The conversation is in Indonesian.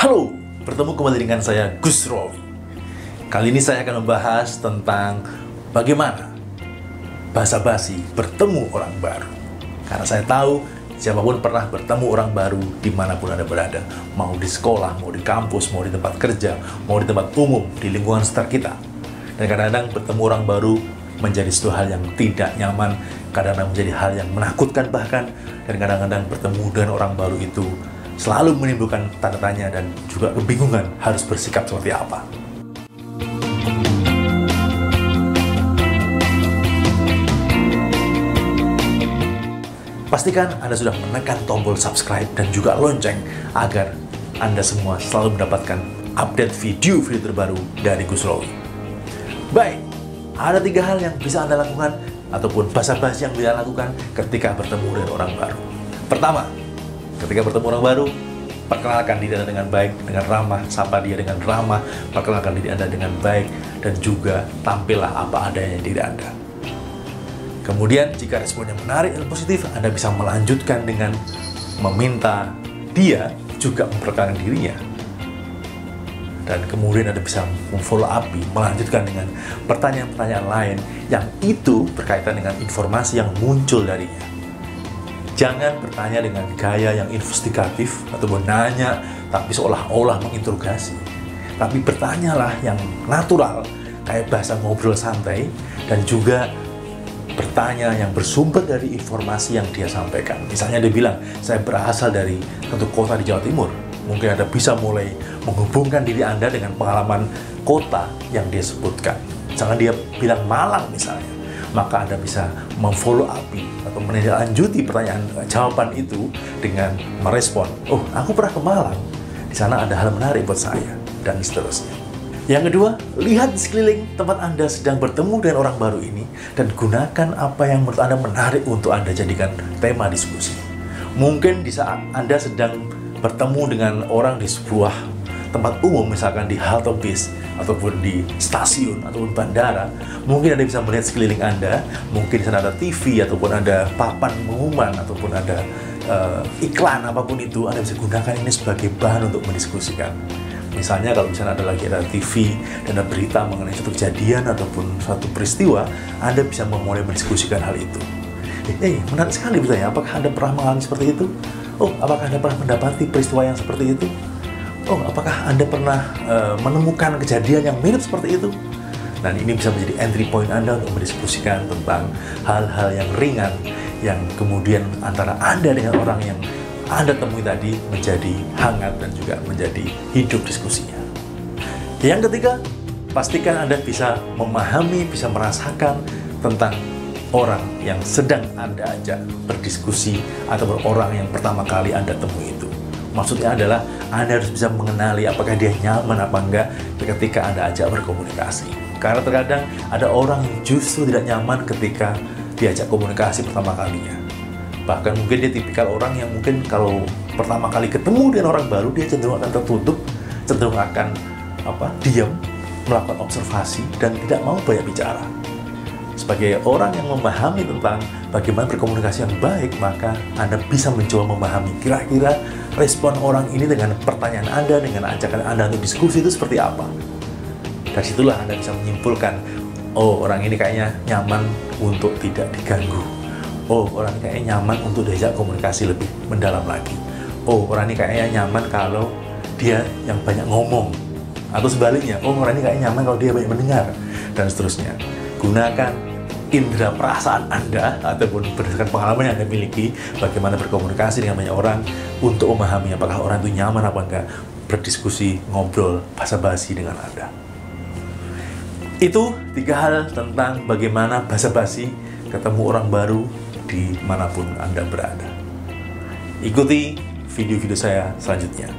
Halo, bertemu kembali dengan saya Gus Rowi. Kali ini saya akan membahas tentang bagaimana basa-basi bertemu orang baru. Karena saya tahu siapapun pernah bertemu orang baru dimanapun Anda berada. Mau di sekolah, mau di kampus, mau di tempat kerja, mau di tempat umum, di lingkungan sekitar kita. Dan kadang-kadang bertemu orang baru menjadi suatu hal yang tidak nyaman, kadang-kadang menjadi hal yang menakutkan bahkan. Dan kadang-kadang bertemu dengan orang baru itu selalu menimbulkan tanda tanya dan juga kebingungan harus bersikap seperti apa. Pastikan Anda sudah menekan tombol subscribe dan juga lonceng agar Anda semua selalu mendapatkan update video-video terbaru dari Gus Rowi. Baik, ada 3 hal yang bisa Anda lakukan ataupun basa-basi yang bisa lakukan ketika bertemu dengan orang baru. Pertama, ketika bertemu orang baru, perkenalkan diri Anda dengan baik, dengan ramah, sapa dia dengan ramah, perkenalkan diri Anda dengan baik, dan juga tampillah apa adanya diri Anda. Kemudian, jika responnya menarik dan positif, Anda bisa melanjutkan dengan meminta dia juga memperkenalkan dirinya. Dan kemudian Anda bisa memfollow up, melanjutkan dengan pertanyaan-pertanyaan lain yang itu berkaitan dengan informasi yang muncul darinya. Jangan bertanya dengan gaya yang investigatif ataupun nanya tapi seolah-olah menginterogasi. Tapi bertanyalah yang natural, kayak bahasa ngobrol santai, dan juga bertanya yang bersumber dari informasi yang dia sampaikan. Misalnya dia bilang, saya berasal dari satu kota di Jawa Timur. Mungkin Anda bisa mulai menghubungkan diri Anda dengan pengalaman kota yang dia sebutkan. Misalnya dia bilang Malang misalnya, maka Anda bisa memfollow up atau menindaklanjuti pertanyaan jawaban itu dengan merespon, oh aku pernah ke Malang, di sana ada hal menarik buat saya, dan seterusnya. Yang kedua, lihat di sekeliling tempat Anda sedang bertemu dengan orang baru ini dan gunakan apa yang menurut Anda menarik untuk Anda jadikan tema diskusi. Mungkin di saat Anda sedang bertemu dengan orang di sebuah tempat umum, misalkan di halte bis ataupun di stasiun ataupun bandara, mungkin Anda bisa melihat sekeliling Anda, mungkin di sana ada TV ataupun ada papan pengumuman ataupun ada iklan apapun itu, Anda bisa gunakan ini sebagai bahan untuk mendiskusikan. Misalnya kalau misalnya ada TV dan ada berita mengenai suatu kejadian ataupun suatu peristiwa, Anda bisa memulai mendiskusikan hal itu. Menarik sekali bertanya, apakah Anda pernah mengalami seperti itu? Oh, apakah Anda pernah mendapati peristiwa yang seperti itu? Oh, apakah Anda pernah menemukan kejadian yang mirip seperti itu? Dan ini bisa menjadi entry point Anda untuk mendiskusikan tentang hal-hal yang ringan, yang kemudian antara Anda dengan orang yang Anda temui tadi menjadi hangat dan juga menjadi hidup diskusinya. Yang ketiga, pastikan Anda bisa memahami, bisa merasakan tentang orang yang sedang Anda ajak berdiskusi ataupun orang yang pertama kali Anda temui itu. Maksudnya adalah Anda harus bisa mengenali apakah dia nyaman apa enggak ketika Anda ajak berkomunikasi. Karena terkadang ada orang yang justru tidak nyaman ketika diajak komunikasi pertama kalinya. Bahkan mungkin dia tipikal orang yang mungkin kalau pertama kali ketemu dengan orang baru, dia cenderung akan tertutup, cenderung akan diam, melakukan observasi, dan tidak mau banyak bicara. Sebagai orang yang memahami tentang bagaimana berkomunikasi yang baik, maka Anda bisa mencoba memahami kira-kira respon orang ini dengan pertanyaan Anda, dengan ajakan Anda untuk diskusi itu seperti apa. Dari situlah Anda bisa menyimpulkan, oh orang ini kayaknya nyaman untuk tidak diganggu. Oh orang ini kayaknya nyaman untuk diajak komunikasi lebih mendalam lagi. Oh orang ini kayaknya nyaman kalau dia yang banyak ngomong. Atau sebaliknya, oh orang ini kayaknya nyaman kalau dia banyak mendengar. Dan seterusnya. Gunakan indera perasaan Anda ataupun berdasarkan pengalaman yang Anda miliki bagaimana berkomunikasi dengan banyak orang untuk memahami apakah orang itu nyaman apa enggak berdiskusi, ngobrol, basa-basi dengan Anda. Itu 3 hal tentang bagaimana basa-basi ketemu orang baru dimanapun Anda berada. Ikuti video-video saya selanjutnya.